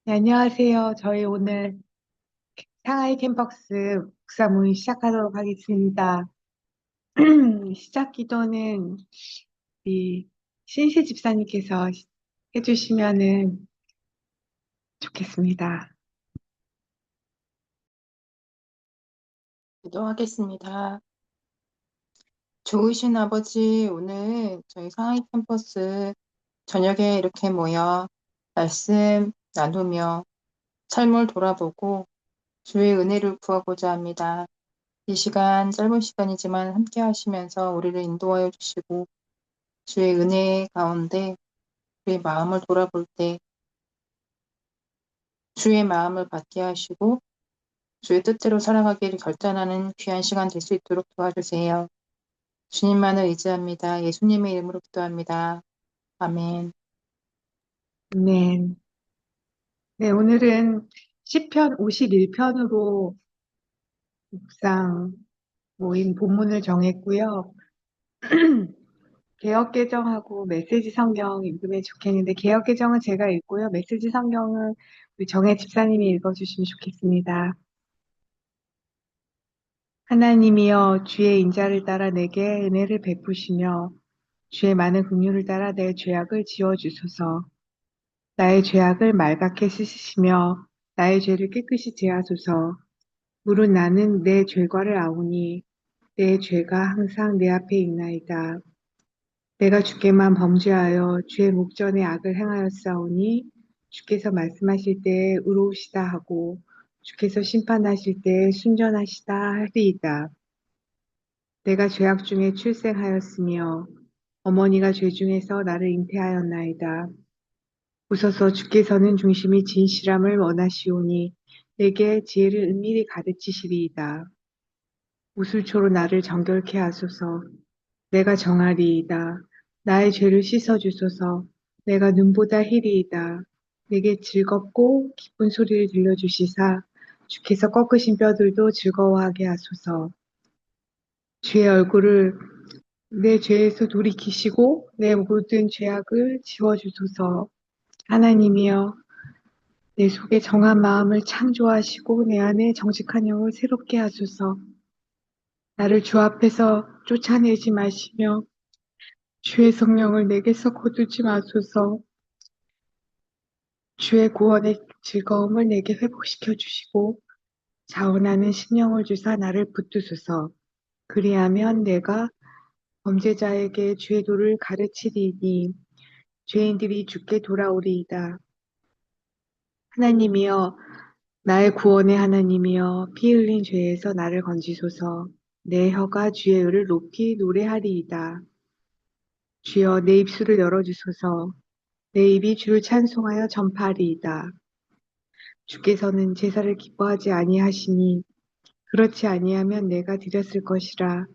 네, 안녕하세요. 저희 오늘 상하이 캠퍼스 목사 모임 시작하도록 하겠습니다. 시작 기도는 이 신세 집사님께서 해주시면은 좋겠습니다. 기도하겠습니다. 좋으신 아버지, 오늘 저희 상하이 캠퍼스 저녁에 이렇게 모여 말씀 나누며 삶을 돌아보고 주의 은혜를 구하고자 합니다. 이 시간 짧은 시간이지만 함께 하시면서 우리를 인도하여 주시고 주의 은혜 가운데 우리의 마음을 돌아볼 때 주의 마음을 받게 하시고 주의 뜻대로 살아가기를 결단하는 귀한 시간 될 수 있도록 도와주세요. 주님만을 의지합니다. 예수님의 이름으로 기도합니다. 아멘. 네. 네, 오늘은 시편 51편으로 묵상 모임 본문을 정했고요. 개역 개정하고 메시지 성경 읽으면 좋겠는데 개역 개정은 제가 읽고요. 메시지 성경은 우리 정혜 집사님이 읽어주시면 좋겠습니다. 하나님이여 주의 인자를 따라 내게 은혜를 베푸시며 주의 많은 긍휼을 따라 내 죄악을 지워주소서. 나의 죄악을 말갛게 씻으시며 나의 죄를 깨끗이 제하소서. 물은 나는 내 죄과를 아오니 내 죄가 항상 내 앞에 있나이다. 내가 주께만 범죄하여 주의 목전에 악을 행하였사오니 주께서 말씀하실 때에 의로우시다 하고 주께서 심판하실 때에 순전하시다 하리이다. 내가 죄악 중에 출생하였으며 어머니가 죄 중에서 나를 잉태하였나이다. 웃어서 주께서는 중심이 진실함을 원하시오니 내게 지혜를 은밀히 가르치시리이다. 우술초로 나를 정결케 하소서. 내가 정하리이다. 나의 죄를 씻어주소서. 내가 눈보다 희리이다. 내게 즐겁고 기쁜 소리를 들려주시사 주께서 꺾으신 뼈들도 즐거워하게 하소서. 주의 얼굴을 내 죄에서 돌이키시고 내 모든 죄악을 지워주소서. 하나님이여 내 속에 정한 마음을 창조하시고 내 안에 정직한 영을 새롭게 하소서. 나를 주 앞에서 쫓아내지 마시며 주의 성령을 내게서 거두지 마소서. 주의 구원의 즐거움을 내게 회복시켜 주시고 자원하는 심령을 주사 나를 붙드소서. 그리하면 내가 범죄자에게 주의 도를 가르치리니 죄인들이 주께 돌아오리이다. 하나님이여 나의 구원의 하나님이여 피 흘린 죄에서 나를 건지소서. 내 혀가 주의 의를 높이 노래하리이다. 주여 내 입술을 열어주소서. 내 입이 주를 찬송하여 전파하리이다. 주께서는 제사를 기뻐하지 아니하시니 그렇지 아니하면 내가 드렸을 것이라.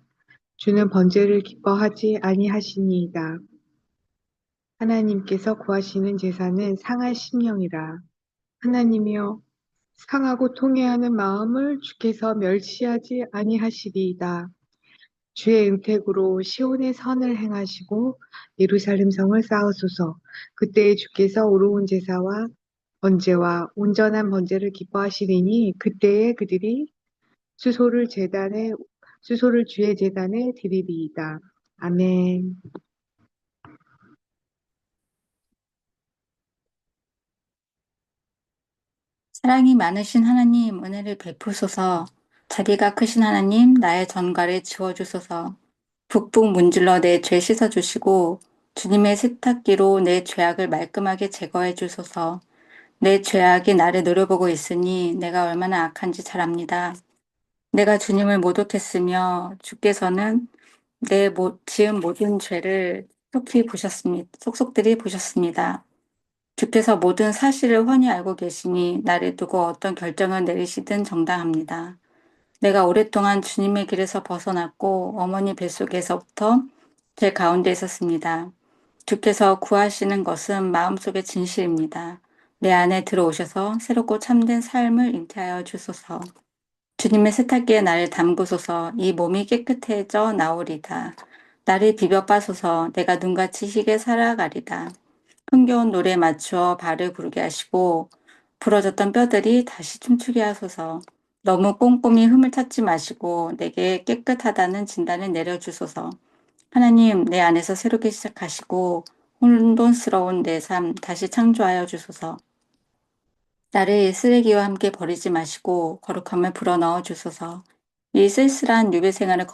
주는 번제를 기뻐하지 아니하시니이다. 하나님께서 구하시는 제사는 상할 심령이라. 하나님이여 상하고 통회하는 마음을 주께서 멸시하지 아니하시리이다. 주의 은택으로 시온의 선을 행하시고 예루살렘 성을 쌓으소서. 그때에 주께서 의로운 제사와 번제와 온전한 번제를 기뻐하시리니 그때에 그들이 수소를 주의 제단에 드리리이다. 아멘. 사랑이 많으신 하나님, 은혜를 베푸소서. 자비가 크신 하나님, 나의 전과를 지워주소서. 북북 문질러 내 죄 씻어주시고 주님의 세탁기로 내 죄악을 말끔하게 제거해 주소서. 내 죄악이 나를 노려보고 있으니 내가 얼마나 악한지 잘 압니다. 내가 주님을 모독했으며 주께서는 내 지은 모든 죄를 속속들이 보셨습니다. 주께서 모든 사실을 훤히 알고 계시니 나를 두고 어떤 결정을 내리시든 정당합니다. 내가 오랫동안 주님의 길에서 벗어났고 어머니 뱃속에서부터 제 가운데 있었습니다. 주께서 구하시는 것은 마음속의 진실입니다. 내 안에 들어오셔서 새롭고 참된 삶을 잉태하여 주소서. 주님의 세탁기에 나를 담그소서. 이 몸이 깨끗해져 나오리다. 나를 비벼 빠소서. 내가 눈같이 희게 살아가리다. 흥겨운 노래에 맞추어 발을 구르게 하시고 부러졌던 뼈들이 다시 춤추게 하소서. 너무 꼼꼼히 흠을 찾지 마시고 내게 깨끗하다는 진단을 내려주소서. 하나님, 내 안에서 새롭게 시작하시고 혼돈스러운 내 삶 다시 창조하여 주소서. 나를 쓰레기와 함께 버리지 마시고 거룩함을 불어넣어 주소서. 이 쓸쓸한 유배 생활을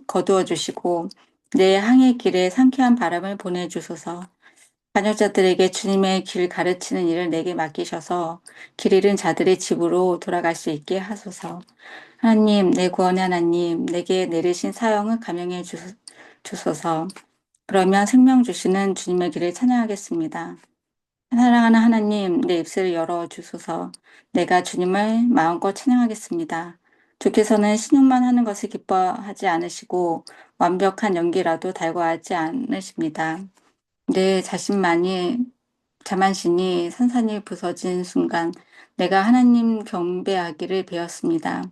거두어 주시고 내 항해 길에 상쾌한 바람을 보내주소서. 자녀자들에게 주님의 길 가르치는 일을 내게 맡기셔서 길 잃은 자들의 집으로 돌아갈 수 있게 하소서. 하나님, 내 구원의 하나님, 내게 내리신 사형을 감용해 주소서. 그러면 생명 주시는 주님의 길을 찬양하겠습니다. 사랑하는 하나님, 내 입술을 열어 주소서. 내가 주님을 마음껏 찬양하겠습니다. 주께서는 신용만 하는 것을 기뻐하지 않으시고 완벽한 연기라도 달궈하지 않으십니다. 내 자신만이 자만심이 산산이 부서진 순간 내가 하나님 경배하기를 배웠습니다.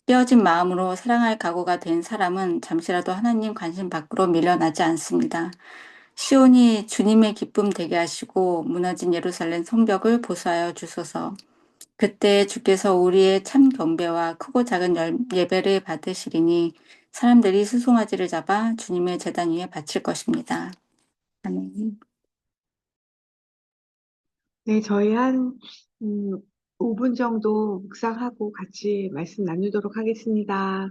깨어진 마음으로 사랑할 각오가 된 사람은 잠시라도 하나님 관심 밖으로 밀려나지 않습니다. 시온이 주님의 기쁨 되게 하시고 무너진 예루살렘 성벽을 보수하여 주소서. 그때 주께서 우리의 참 경배와 크고 작은 예배를 받으시리니 사람들이 수송아지를 잡아 주님의 제단 위에 바칠 것입니다. 아멘. 네, 저희 한, 5분 정도 묵상하고 같이 말씀 나누도록 하겠습니다.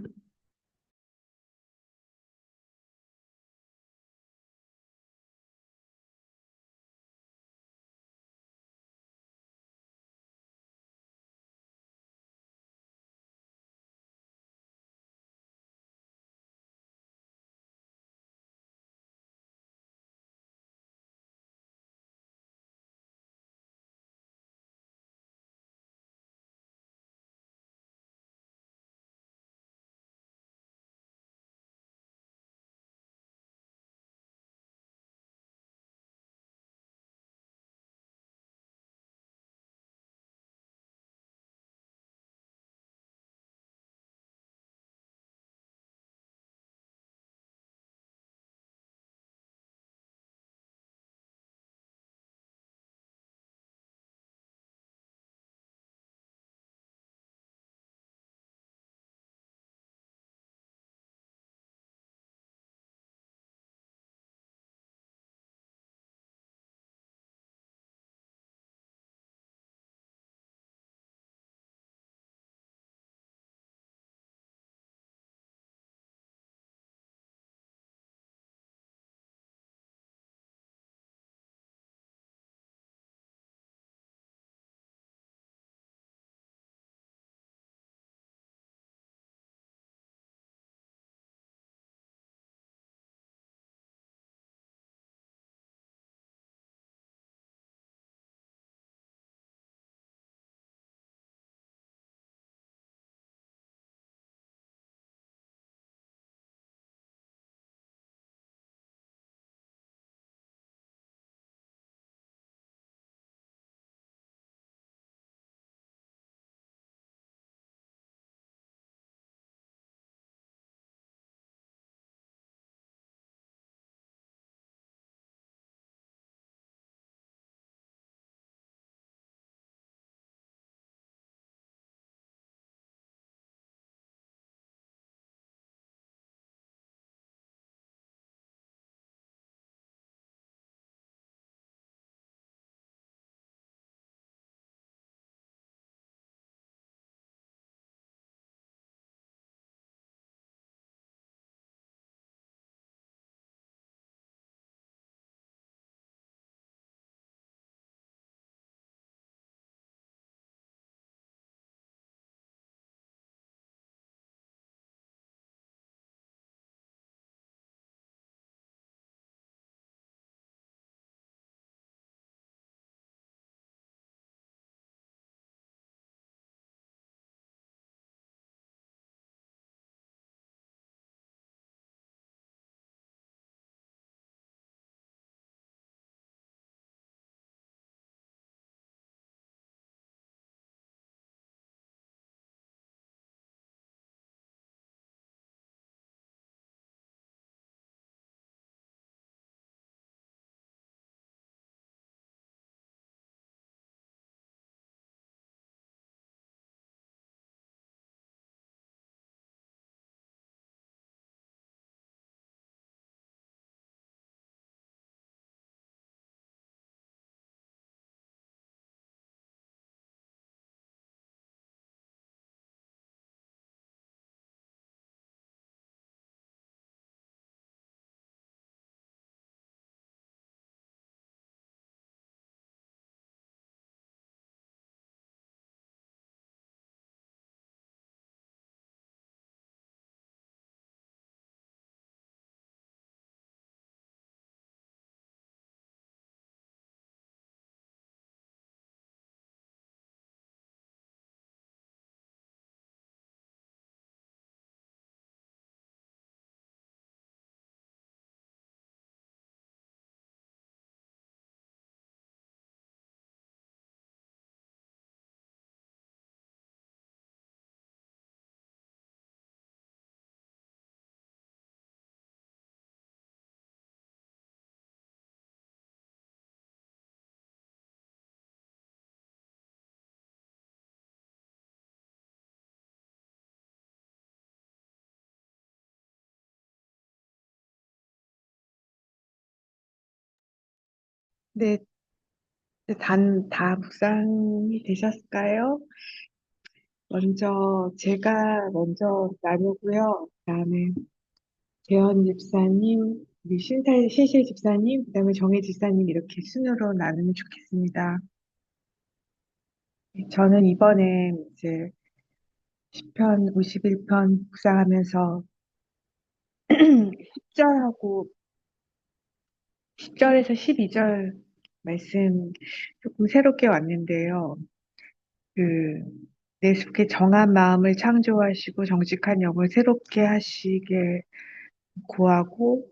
네, 다 묵상이 되셨을까요? 제가 먼저 나누고요. 그다음에 재현 집사님, 우리 신실 집사님, 그다음에 정혜 집사님 이렇게 순으로 나누면 좋겠습니다. 저는 이번에 이제 10편, 51편 묵상하면서 10절하고 10절에서 12절 말씀 조금 새롭게 왔는데요. 그, 내 속에 정한 마음을 창조하시고 정직한 영을 새롭게 하시게 구하고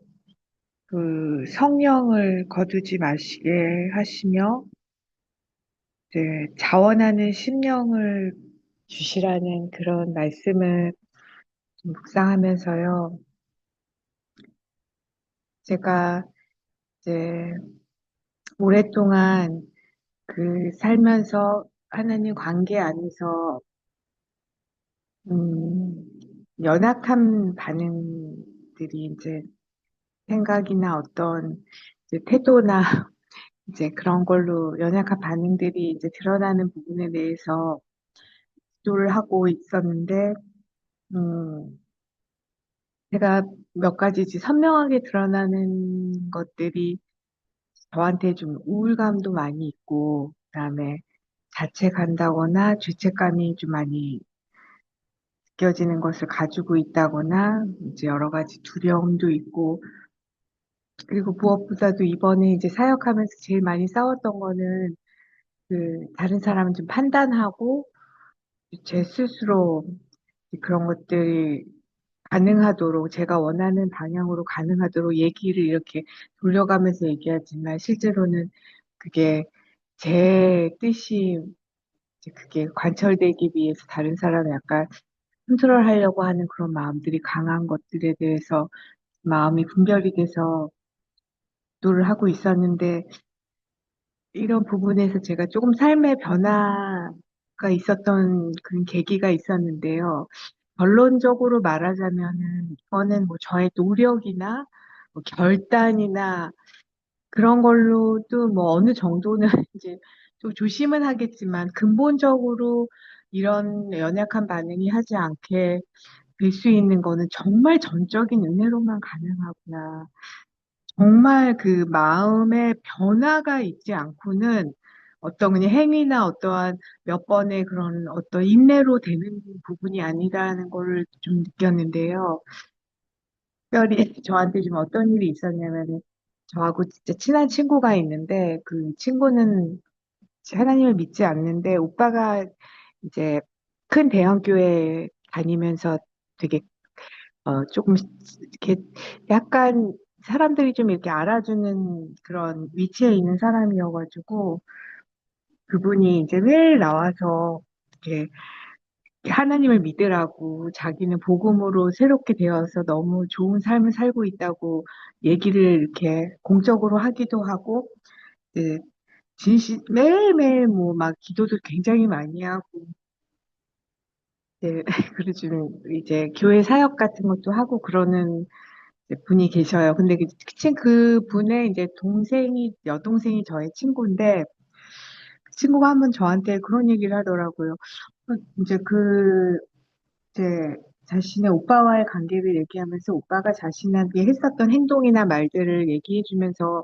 성령을 거두지 마시게 하시며 이제 자원하는 심령을 주시라는 그런 말씀을 좀 묵상하면서요. 제가 이제 오랫동안 살면서 하나님 관계 안에서 음, 연약한 반응들이 이제 생각이나 어떤 이제 태도나 이제 그런 걸로 연약한 반응들이 이제 드러나는 부분에 대해서 기도를 하고 있었는데, 음, 제가 몇 가지 이제 선명하게 드러나는 것들이 저한테 좀 우울감도 많이 있고, 그다음에 자책한다거나 죄책감이 좀 많이 느껴지는 것을 가지고 있다거나, 이제 여러 가지 두려움도 있고, 그리고 무엇보다도 이번에 이제 사역하면서 제일 많이 싸웠던 거는 다른 사람을 좀 판단하고 제 스스로 그런 것들이 가능하도록 제가 원하는 방향으로 가능하도록 얘기를 이렇게 돌려가면서 얘기하지만 실제로는 그게 제 뜻이 이제 그게 관철되기 위해서 다른 사람을 약간 컨트롤하려고 하는 그런 마음들이 강한 것들에 대해서 마음이 분별이 돼서 기도를 하고 있었는데 이런 부분에서 제가 조금 삶의 변화가 있었던 그런 계기가 있었는데요. 결론적으로 말하자면은 이거는 뭐 저의 노력이나 뭐 결단이나 그런 걸로도 뭐 어느 정도는 이제 좀 조심은 하겠지만 근본적으로 이런 연약한 반응이 하지 않게 될 수 있는 거는 정말 전적인 은혜로만 가능하구나. 정말 그 마음의 변화가 있지 않고는 어떤 그냥 행위나 어떠한 몇 번의 그런 어떤 인내로 되는 부분이 아니라는 거를 좀 느꼈는데요. 특별히 저한테 좀 어떤 일이 있었냐면은 저하고 진짜 친한 친구가 있는데 그 친구는 하나님을 믿지 않는데 오빠가 이제 큰 대형교회 다니면서 되게 조금 이렇게 약간 사람들이 좀 이렇게 알아주는 그런 위치에 있는 사람이어가지고 그분이 이제 매일 나와서 이렇게 하나님을 믿으라고 자기는 복음으로 새롭게 되어서 너무 좋은 삶을 살고 있다고 얘기를 이렇게 공적으로 하기도 하고 매일매일 뭐 막 기도도 굉장히 많이 하고 네, 그리고 좀 이제 교회 사역 같은 것도 하고 그러는 이제 분이 계셔요. 근데 그 분의 이제 여동생이 저의 친구인데, 그 친구가 한번 저한테 그런 얘기를 하더라고요. 이제 이제 자신의 오빠와의 관계를 얘기하면서 오빠가 자신에게 했었던 행동이나 말들을 얘기해주면서,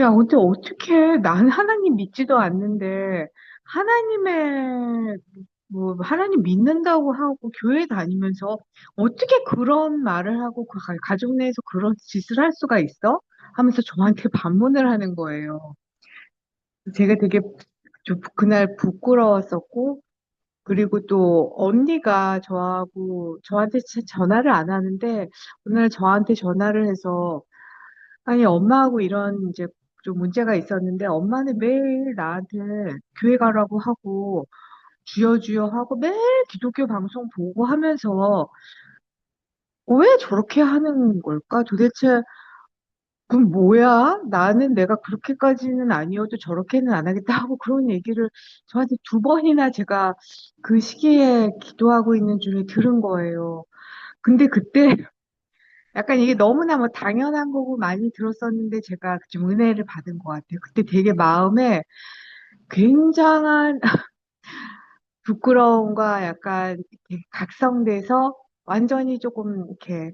야, 어떻게, 난 하나님 믿지도 않는데, 하나님의 뭐 하나님 믿는다고 하고 교회 다니면서 어떻게 그런 말을 하고 가족 내에서 그런 짓을 할 수가 있어? 하면서 저한테 반문을 하는 거예요. 제가 되게 좀 그날 부끄러웠었고 그리고 또 언니가 저한테 전화를 안 하는데 오늘 저한테 전화를 해서 아니 엄마하고 이런 이제 좀 문제가 있었는데 엄마는 매일 나한테 교회 가라고 하고 주여 주여 하고 매일 기독교 방송 보고 하면서 왜 저렇게 하는 걸까? 도대체 그럼 뭐야? 나는 내가 그렇게까지는 아니어도 저렇게는 안 하겠다 하고 그런 얘기를 저한테 두 번이나 제가 그 시기에 기도하고 있는 중에 들은 거예요. 근데 그때 약간 이게 너무나 뭐 당연한 거고 많이 들었었는데 제가 좀 은혜를 받은 것 같아요. 그때 되게 마음에 굉장한 부끄러움과 약간 이렇게 각성돼서 완전히 조금 이렇게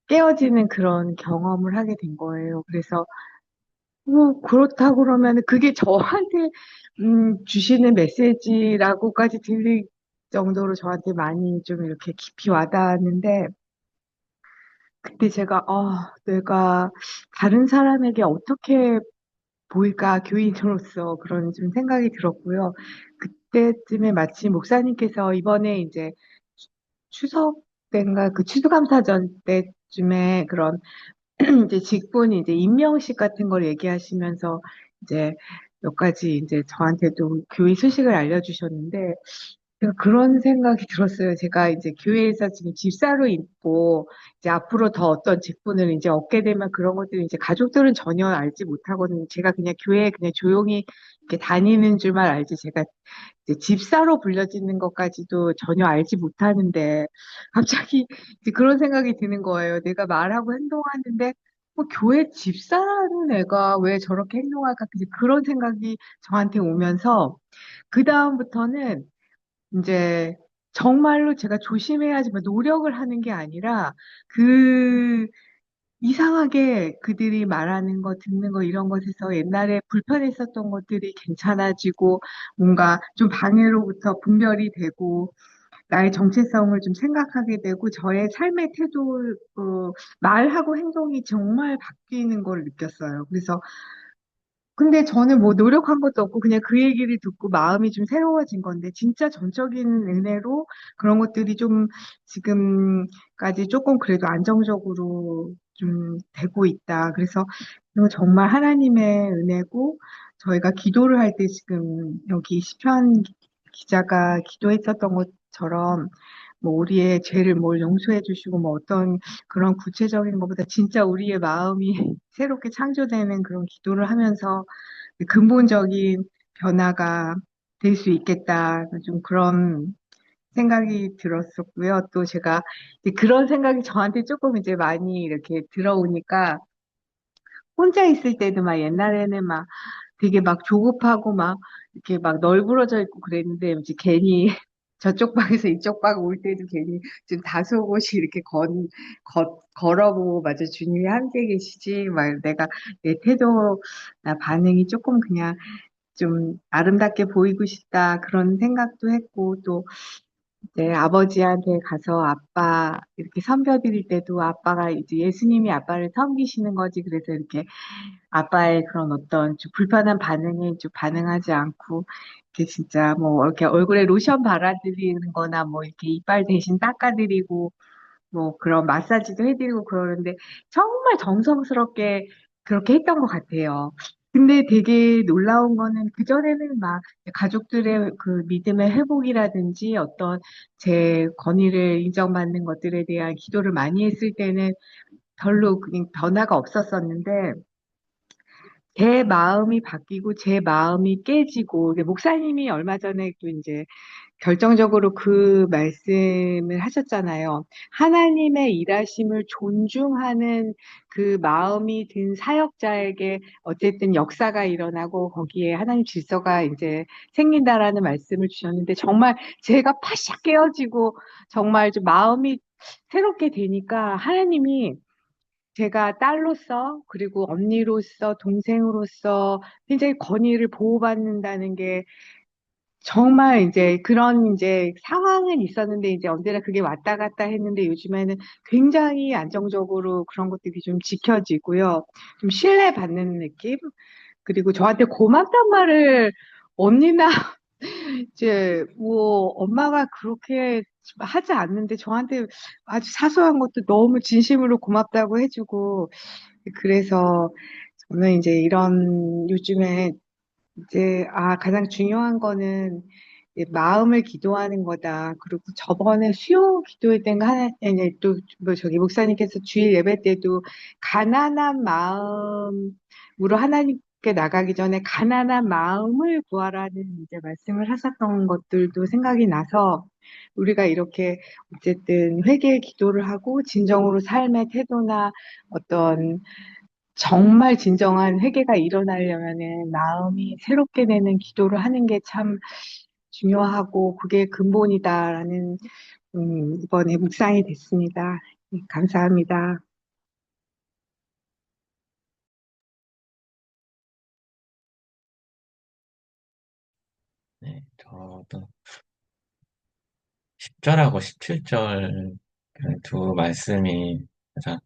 깨어지는 그런 경험을 하게 된 거예요. 그래서 뭐 그렇다고 그러면 그게 저한테 주시는 메시지라고까지 들릴 정도로 저한테 많이 좀 이렇게 깊이 와닿았는데 그때 제가 내가 다른 사람에게 어떻게 보일까 교인으로서 그런 좀 생각이 들었고요. 그때쯤에 마침 목사님께서 이번에 이제 추석 때인가 그 추수감사전 때쯤에 그런 이제 직분 이제 임명식 같은 걸 얘기하시면서 이제 몇 가지 이제 저한테도 교회 소식을 알려주셨는데 제가 그런 생각이 들었어요. 제가 이제 교회에서 지금 집사로 있고, 이제 앞으로 더 어떤 직분을 이제 얻게 되면 그런 것들을 이제 가족들은 전혀 알지 못하거든요. 제가 그냥 교회에 그냥 조용히 이렇게 다니는 줄만 알지, 제가 이제 집사로 불려지는 것까지도 전혀 알지 못하는데, 갑자기 이제 그런 생각이 드는 거예요. 내가 말하고 행동하는데, 뭐 교회 집사라는 애가 왜 저렇게 행동할까? 이제 그런 생각이 저한테 오면서, 그다음부터는 이제 정말로 제가 조심해야지만 노력을 하는 게 아니라 그 이상하게 그들이 말하는 거, 듣는 거 이런 것에서 옛날에 불편했었던 것들이 괜찮아지고 뭔가 좀 방해로부터 분별이 되고 나의 정체성을 좀 생각하게 되고 저의 삶의 태도, 말하고 행동이 정말 바뀌는 걸 느꼈어요. 그래서 근데 저는 뭐 노력한 것도 없고 그냥 그 얘기를 듣고 마음이 좀 새로워진 건데 진짜 전적인 은혜로 그런 것들이 좀 지금까지 조금 그래도 안정적으로 좀 되고 있다. 그래서 이거 정말 하나님의 은혜고 저희가 기도를 할 때 지금 여기 시편 기자가 기도했었던 것처럼 뭐 우리의 죄를 뭘 용서해 주시고 뭐 어떤 그런 구체적인 것보다 진짜 우리의 마음이 새롭게 창조되는 그런 기도를 하면서 근본적인 변화가 될 수 있겠다. 좀 그런 생각이 들었었고요. 또 제가 이제 그런 생각이 저한테 조금 이제 많이 이렇게 들어오니까 혼자 있을 때도 막 옛날에는 막 되게 막 조급하고 막 이렇게 막 널브러져 있고 그랬는데 이제 괜히 저쪽 방에서 이쪽 방 올 때도 괜히 좀 다소곳이 이렇게 걸어보고 맞아 주님이 함께 계시지 막 내가 내 태도나 반응이 조금 그냥 좀 아름답게 보이고 싶다 그런 생각도 했고 또 이제 아버지한테 가서 아빠 이렇게 섬겨드릴 때도 아빠가 이제 예수님이 아빠를 섬기시는 거지 그래서 이렇게 아빠의 그런 어떤 좀 불편한 반응에 좀 반응하지 않고, 이렇게 진짜 뭐, 이렇게 얼굴에 로션 발라드리는 거나 뭐, 이렇게 이빨 대신 닦아드리고, 뭐, 그런 마사지도 해드리고 그러는데, 정말 정성스럽게 그렇게 했던 것 같아요. 근데 되게 놀라운 거는 그전에는 막 가족들의 그 믿음의 회복이라든지 어떤 제 권위를 인정받는 것들에 대한 기도를 많이 했을 때는 별로 그냥 변화가 없었었는데, 제 마음이 바뀌고 제 마음이 깨지고 이게 목사님이 얼마 전에 또 이제 결정적으로 그 말씀을 하셨잖아요. 하나님의 일하심을 존중하는 그 마음이 든 사역자에게 어쨌든 역사가 일어나고 거기에 하나님 질서가 이제 생긴다라는 말씀을 주셨는데 정말 제가 파샥 깨어지고 정말 좀 마음이 새롭게 되니까 하나님이 제가 딸로서 그리고 언니로서 동생으로서 굉장히 권위를 보호받는다는 게 정말 이제 그런 이제 상황은 있었는데 이제 언제나 그게 왔다 갔다 했는데 요즘에는 굉장히 안정적으로 그런 것들이 좀 지켜지고요. 좀 신뢰받는 느낌? 그리고 저한테 고맙단 말을 언니나 이제 뭐 엄마가 그렇게 하지 않는데 저한테 아주 사소한 것도 너무 진심으로 고맙다고 해주고 그래서 저는 이제 이런 요즘에 이제 가장 중요한 거는 이제 마음을 기도하는 거다. 그리고 저번에 수요 기도회 때인가 이제 또뭐 저기 목사님께서 주일 예배 때도 가난한 마음으로 하나님 나가기 전에 가난한 마음을 구하라는 이제 말씀을 하셨던 것들도 생각이 나서 우리가 이렇게 어쨌든 회개의 기도를 하고 진정으로 삶의 태도나 어떤 정말 진정한 회개가 일어나려면은 마음이 새롭게 되는 기도를 하는 게 참 중요하고 그게 근본이다라는 이번에 묵상이 됐습니다. 네, 감사합니다. 네, 저도 10절하고 17절 그 두 말씀이 가장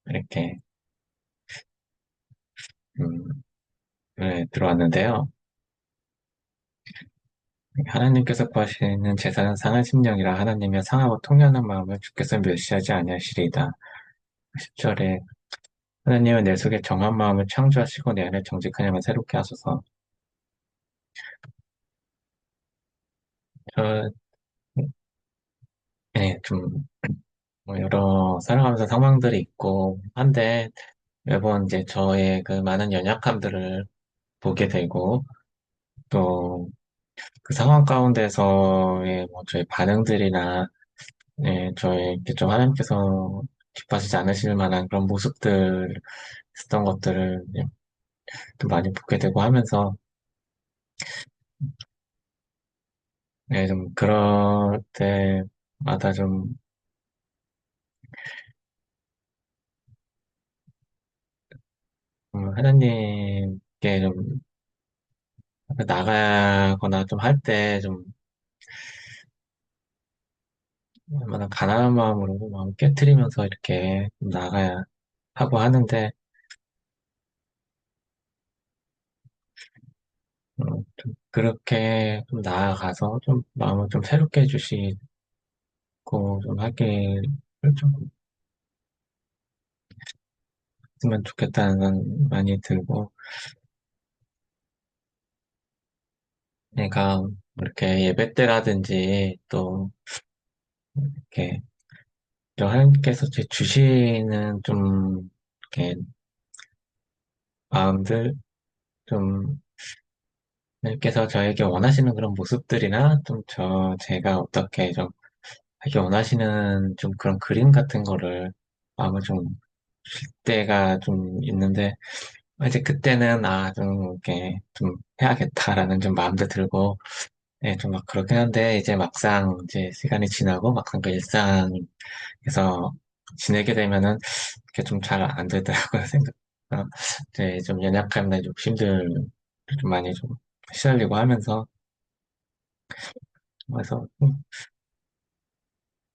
이렇게 음, 네, 들어왔는데요. 하나님께서 구하시는 제사는 상한 심령이라 하나님의 상하고 통연한 마음을 주께서 멸시하지 아니하시리이다. 10절에 하나님은 내 속에 정한 마음을 창조하시고 내 안에 정직한 영을 새롭게 하소서. 저, 네, 좀, 뭐 여러 살아가면서 상황들이 있고 한데 매번 이제 저의 그 많은 연약함들을 보게 되고 또 그 상황 가운데서의 뭐 저의 반응들이나 저의 이렇게 좀 하나님께서 기뻐하시지 않으실 만한 그런 모습들 있었던 것들을 또 많이 보게 되고 하면서 좀 그럴 때마다 좀 하나님께 좀 나가거나 좀 할 때 좀 얼마나 가난한 마음으로 마음 깨트리면서 이렇게 좀 나가야 하고 하는데 좀 그렇게 좀 나아가서 좀 마음을 좀 새롭게 해주시고 좀 하기를 좀 했으면 좋겠다는 건 많이 들고 내가 이렇게 예배 때라든지 또 이렇게 또 하나님께서 주시는 좀 이렇게 마음들 좀 하나님께서 저에게 원하시는 그런 모습들이나 좀 제가 어떻게 좀 하기 원하시는 좀 그런 그림 같은 거를 마음을 좀 줄 때가 좀 있는데 이제 그때는 좀 이렇게 좀 해야겠다라는 좀 마음도 들고 좀 막 그렇긴 한데 이제 막상 이제 시간이 지나고 막상 그 일상에서 지내게 되면은 이렇게 좀 잘 안 되더라고요 생각. 이제 좀 연약함이나 욕심들 좀 많이 좀 시달리고 하면서 그래서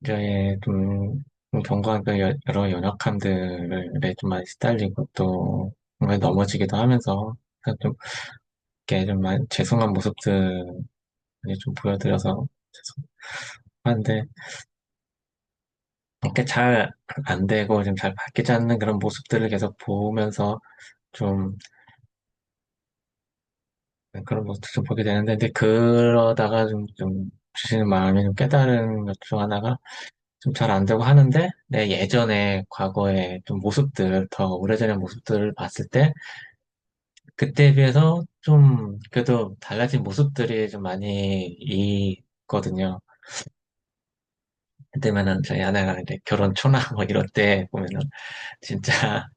저의 좀 견고한 그 여러 연약함들에 좀 많이 시달리고 또 뭔가 넘어지기도 하면서 좀 이렇게 좀 많이 죄송한 모습들 많이 좀 보여드려서 죄송한데 이렇게 잘 안 되고 좀 잘 바뀌지 않는 그런 모습들을 계속 보면서 좀 그런 모습을 좀 보게 되는데 근데 그러다가 좀 주시는 마음이 좀 깨달은 것 중 하나가 좀 잘 안 되고 하는데 내 예전에 과거의 좀 모습들 더 오래전의 모습들을 봤을 때 그때에 비해서 좀 그래도 달라진 모습들이 좀 많이 있거든요. 그때면은 저희 아내가 이제 결혼 초나 뭐 이럴 때 보면은 진짜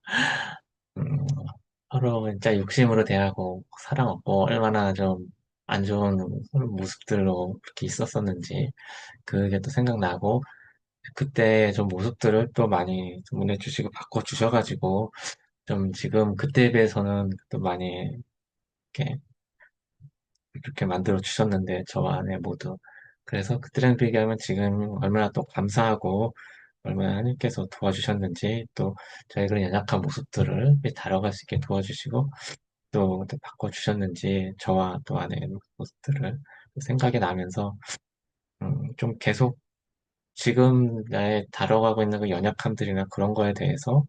음, 서로 진짜 욕심으로 대하고 사랑 없고 얼마나 좀 안 좋은 모습들로 그렇게 있었었는지 그게 또 생각나고 그때 좀 모습들을 또 많이 좀 보내주시고 바꿔주셔가지고 좀 지금 그때에 비해서는 또 많이 이렇게 그렇게 만들어 주셨는데 저와 아내 모두 그래서 그때랑 비교하면 지금 얼마나 또 감사하고 얼마나 하나님께서 도와주셨는지 또 저희 그런 연약한 모습들을 다뤄갈 수 있게 도와주시고 또 바꿔주셨는지 저와 또 아내의 모습들을 생각이 나면서 좀 계속 지금 나의 다뤄가고 있는 그 연약함들이나 그런 거에 대해서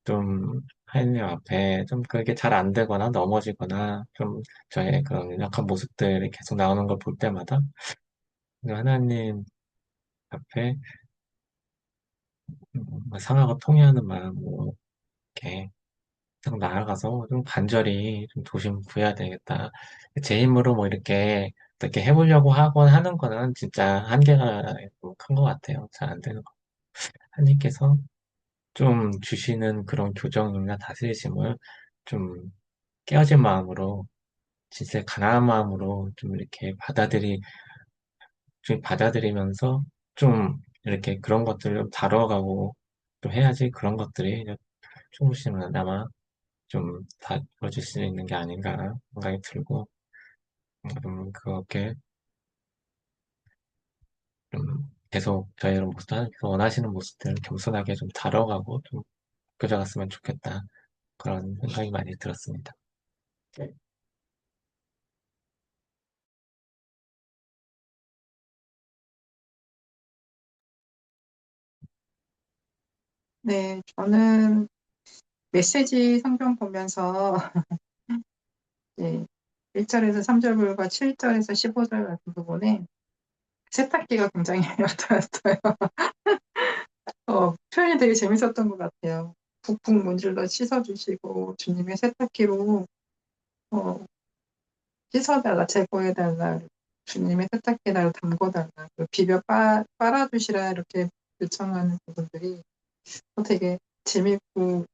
좀 하나님 앞에 좀 그게 잘 안 되거나 넘어지거나 좀 저의 그런 연약한 모습들이 계속 나오는 걸 볼 때마다 하나님 앞에 상하고 통회하는 마음으로 이렇게 딱 나아가서 좀 간절히 좀 도심 구해야 되겠다. 제 힘으로 뭐 이렇게 어떻게 해보려고 하곤 하는 거는 진짜 한계가 큰 것 같아요. 잘 안 되는 거. 하나님께서 좀 주시는 그런 교정이나 다스리심을 좀 깨어진 마음으로, 진짜 가난한 마음으로 좀 이렇게 좀 받아들이면서 좀 이렇게 그런 것들을 좀 다뤄가고 좀 해야지 그런 것들이 조금씩은 아마 좀 다뤄질 수 있는 게 아닌가 생각이 들고, 그렇게 좀 계속 저희 이런 모습, 하나님께서 원하시는 모습들을 겸손하게 좀 다뤄가고 좀 가져갔으면 좋겠다. 그런 생각이 많이 들었습니다. 네, 저는 메시지 성경 보면서 예, 1절에서 3절과 7절에서 15절 같은 부분에 세탁기가 굉장히 어떠했어요. 표현이 되게 재밌었던 것 같아요. 북북 문질러 씻어주시고 주님의 세탁기로 어, 씻어달라, 제거해달라, 주님의 세탁기에 나를 담궈달라, 그리고 비벼 빨아주시라 이렇게 요청하는 부분들이 되게 재밌고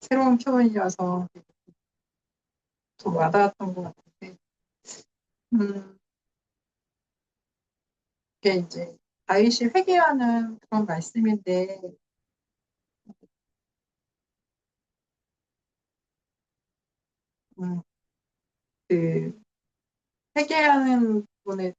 새로운 표현이라서 좀 와닿았던 것 같은데 음, 이게 이제 다윗이 회개하는 그런 말씀인데 음, 그 회개하는 부분의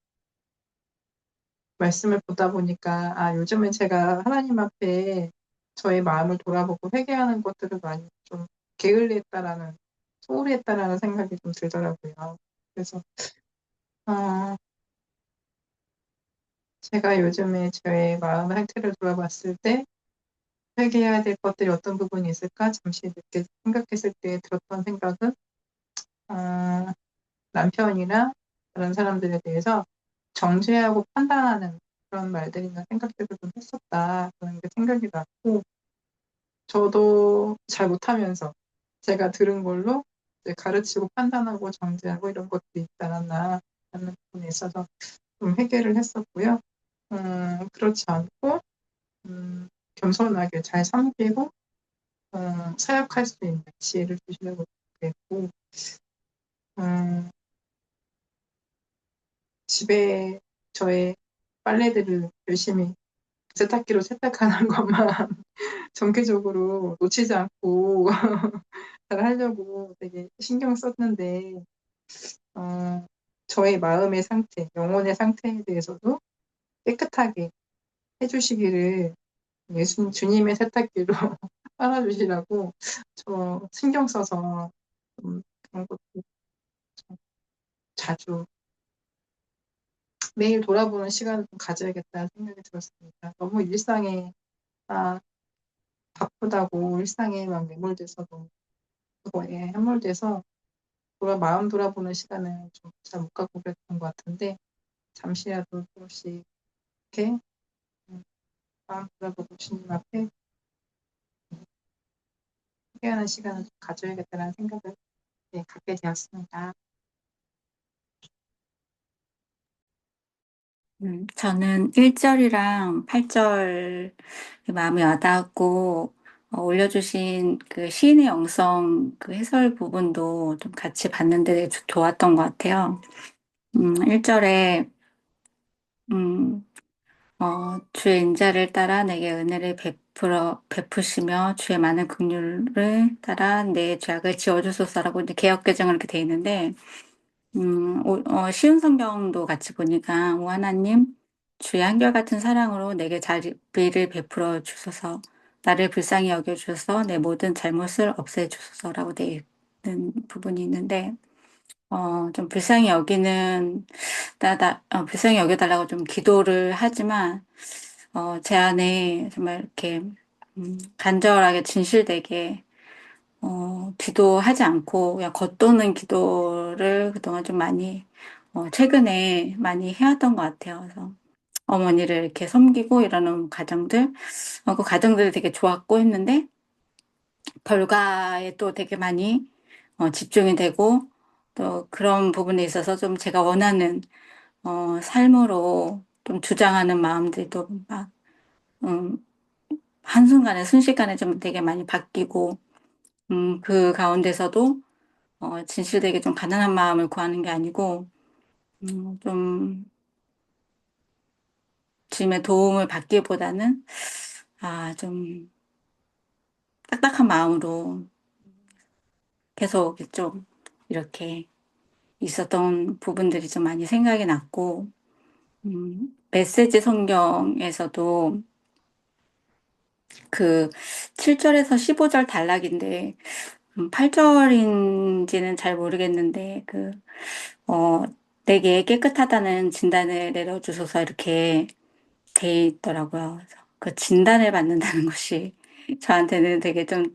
말씀을 보다 보니까 요즘은 제가 하나님 앞에 저의 마음을 돌아보고 회개하는 것들을 많이 좀 게을리했다라는 소홀히 했다라는 생각이 좀 들더라고요. 그래서 어, 제가 요즘에 저의 마음 상태를 돌아봤을 때 회개해야 될 것들이 어떤 부분이 있을까 잠시 늦게 생각했을 때 들었던 생각은 어, 남편이나 다른 사람들에 대해서 정죄하고 판단하는 그런 말들이나 생각들을 좀 했었다. 그런 게 생각이 났고, 저도 잘 못하면서 제가 들은 걸로 이제 가르치고 판단하고 정죄하고 이런 것들이 있지 않았나 하는 부분에 있어서 좀 회개를 했었고요. 그렇지 않고, 겸손하게 잘 섬기고, 사역할 수 있는 지혜를 주시려고 그랬고, 음, 집에 저의 빨래들을 열심히 세탁기로 세탁하는 것만 정기적으로 놓치지 않고 잘 하려고 되게 신경 썼는데, 어, 저의 마음의 상태, 영혼의 상태에 대해서도 깨끗하게 해주시기를 주님의 세탁기로 빨아주시라고 저 신경 써서 그런 것도 좀 자주 매일 돌아보는 시간을 좀 가져야겠다는 생각이 들었습니다. 너무 일상에 아, 바쁘다고 일상에 막 매몰돼서도 그거에 함몰돼서 마음 돌아보는 시간을 좀 잘 못 갖고 그랬던 것 같은데 잠시라도 조금씩 이렇게 마음 돌아보고 주님 앞에 회개하는 시간을 좀 가져야겠다는 생각을 갖게 되었습니다. 저는 1절이랑 8절 마음이 와닿았고, 올려주신 그 시인의 영성 그 해설 부분도 좀 같이 봤는데 좋았던 것 같아요. 1절에, 주의 인자를 따라 내게 은혜를 베푸시며 주의 많은 긍휼을 따라 내 죄악을 지워주소서라고 이제 개역개정을 이렇게 돼 있는데, 쉬운 성경도 같이 보니까, 오 하나님, 주의 한결같은 사랑으로 내게 자비를 베풀어 주소서, 나를 불쌍히 여겨주셔서 내 모든 잘못을 없애주소서라고 돼 있는 부분이 있는데, 좀 불쌍히 여겨달라고 좀 기도를 하지만, 제 안에 정말 이렇게, 간절하게 진실되게, 기도하지 않고 그냥 겉도는 기도를 그동안 좀 많이, 최근에 많이 해왔던 것 같아요. 그래서, 어머니를 이렇게 섬기고 이러는 과정들, 그 과정들이 되게 좋았고 했는데, 결과에 또 되게 많이 집중이 되고, 또 그런 부분에 있어서 좀 제가 원하는 삶으로 좀 주장하는 마음들도 막, 음, 한순간에, 순식간에 좀 되게 많이 바뀌고, 그 가운데서도 진실되게 좀 가난한 마음을 구하는 게 아니고, 좀 주님의 도움을 받기보다는, 좀 딱딱한 마음으로 계속 좀 이렇게 있었던 부분들이 좀 많이 생각이 났고, 메시지 성경에서도 그 7절에서 15절 단락인데, 8절인지는 잘 모르겠는데, 어, 내게 깨끗하다는 진단을 내려주소서 이렇게 돼 있더라고요. 그래서 그 진단을 받는다는 것이 저한테는 되게 좀,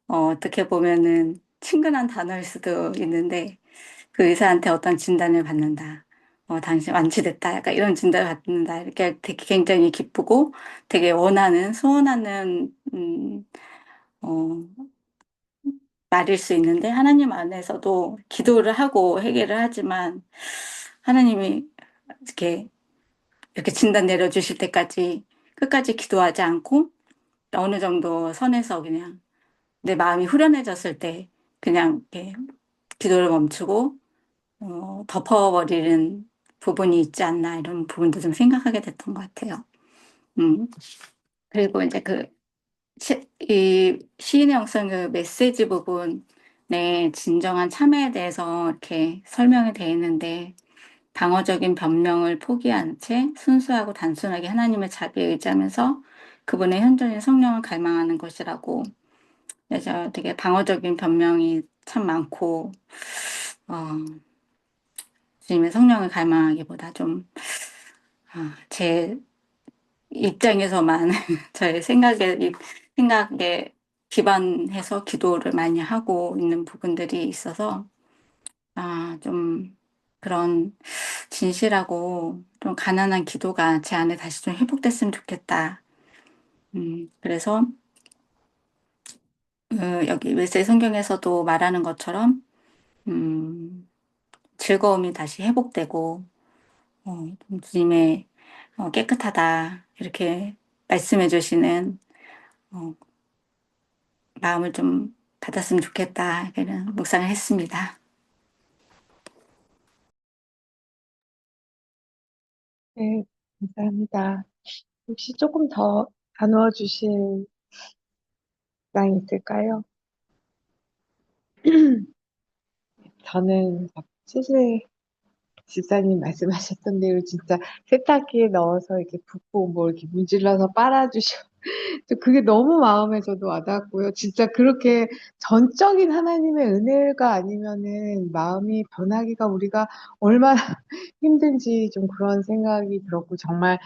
어떻게 보면은 친근한 단어일 수도 있는데, 그 의사한테 어떤 진단을 받는다. 당신 완치됐다. 약간 이런 진단을 받는다. 이렇게 되게 굉장히 기쁘고 되게 원하는, 소원하는, 어, 말일 수 있는데, 하나님 안에서도 기도를 하고 해결을 하지만, 하나님이 이렇게, 이렇게 진단 내려주실 때까지 끝까지 기도하지 않고, 어느 정도 선에서 그냥 내 마음이 후련해졌을 때, 그냥 이렇게 기도를 멈추고, 덮어버리는 부분이 있지 않나, 이런 부분도 좀 생각하게 됐던 것 같아요. 음. 그리고 이제 이 시인의 영성 그 메시지 부분에 진정한 참회에 대해서 이렇게 설명이 되어 있는데, 방어적인 변명을 포기한 채 순수하고 단순하게 하나님의 자비에 의지하면서 그분의 현존인 성령을 갈망하는 것이라고. 그래서 되게 방어적인 변명이 참 많고, 어, 주님의 성령을 갈망하기보다 좀, 제 입장에서만 저의 생각에 기반해서 기도를 많이 하고 있는 부분들이 있어서, 좀 그런 진실하고 좀 가난한 기도가 제 안에 다시 좀 회복됐으면 좋겠다. 그래서, 여기 웨스의 성경에서도 말하는 것처럼, 음, 즐거움이 다시 회복되고, 좀 주님의 깨끗하다. 이렇게 말씀해 주시는 어, 마음을 좀 받았으면 좋겠다. 이런 묵상을 했습니다. 네, 감사합니다. 혹시 조금 더 나누어 주실 사항 있을까요? 저는 사실 집사님 말씀하셨던 대로 진짜 세탁기에 넣어서 이렇게 붓고 뭐 이렇게 문질러서 빨아주시고 그게 너무 마음에 저도 와닿았고요. 진짜 그렇게 전적인 하나님의 은혜가 아니면은 마음이 변하기가 우리가 얼마나 힘든지 좀 그런 생각이 들었고 정말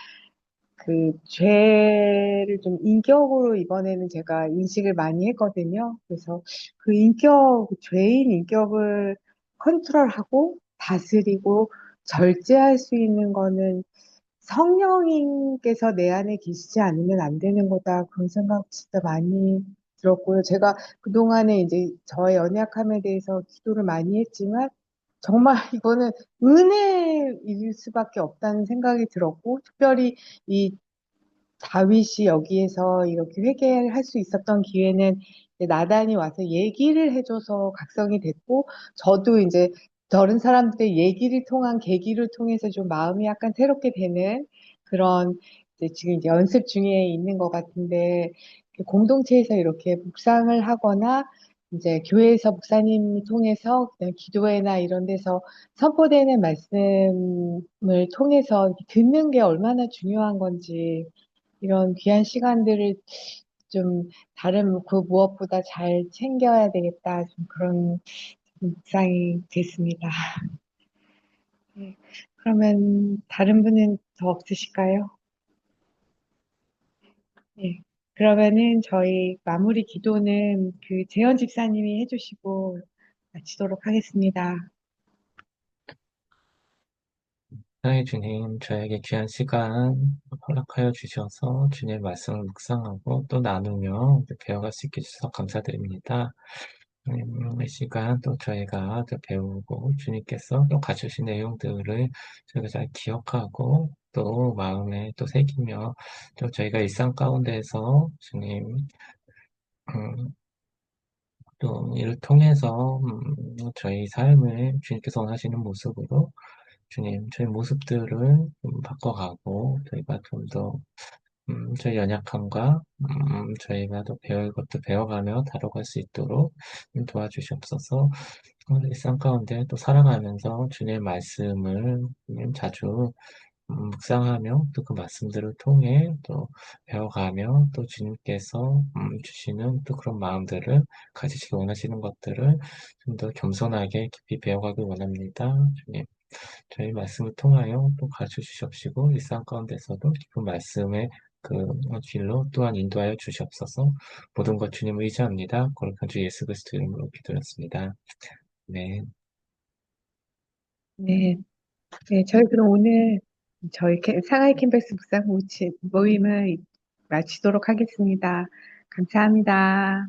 그 죄를 좀 인격으로 이번에는 제가 인식을 많이 했거든요. 그래서 그 죄인 인격을 컨트롤하고 다스리고 절제할 수 있는 거는 성령님께서 내 안에 계시지 않으면 안 되는 거다. 그런 생각 진짜 많이 들었고요. 제가 그동안에 이제 저의 연약함에 대해서 기도를 많이 했지만 정말 이거는 은혜일 수밖에 없다는 생각이 들었고 특별히 이 다윗이 여기에서 이렇게 회개할 수 있었던 기회는 이제 나단이 와서 얘기를 해줘서 각성이 됐고, 저도 이제 다른 사람들의 얘기를 통한 계기를 통해서 좀 마음이 약간 새롭게 되는 그런 이제 지금 이제 연습 중에 있는 것 같은데, 공동체에서 이렇게 묵상을 하거나 이제 교회에서 목사님 통해서 그냥 기도회나 이런 데서 선포되는 말씀을 통해서 듣는 게 얼마나 중요한 건지 이런 귀한 시간들을 좀 다른 그 무엇보다 잘 챙겨야 되겠다. 좀 그런 묵상이 됐습니다. 네. 그러면 다른 분은 더 없으실까요? 네. 그러면은 저희 마무리 기도는 그 재현 집사님이 해주시고 마치도록 하겠습니다. 사랑의 주님, 저에게 귀한 시간 허락하여 주셔서 주님의 말씀을 묵상하고 또 나누며 배워갈 수 있게 해주셔서 감사드립니다. 이 시간 또 저희가 또 배우고 주님께서 또 가르치신 내용들을 저희가 잘 기억하고 또 마음에 또 새기며 또 저희가 일상 가운데서 주님 음, 또 이를 통해서 저희 삶을 주님께서 원하시는 모습으로 주님 저희 모습들을 좀 바꿔가고 저희가 좀 더 저희 연약함과 저희가 또 배울 것도 배워가며 다뤄갈 수 있도록 도와주시옵소서. 일상 가운데 또 살아가면서 주님의 말씀을 자주 묵상하며 또 그 말씀들을 통해 또 배워가며 또 주님께서 주시는 또 그런 마음들을 가지시기 원하시는 것들을 좀 더 겸손하게 깊이 배워가길 원합니다. 주님, 저희 말씀을 통하여 또 가르쳐 주시옵시고 일상 가운데서도 깊은 말씀의 그 길로 또한 인도하여 주시옵소서. 모든 것 주님을 의지합니다. 거룩한 주 예수 그리스도 이름으로 기도했습니다. 네. 네, 네, 저희 그럼 오늘 저희 상하이 캠퍼스 묵상 모임을 마치도록 하겠습니다. 감사합니다.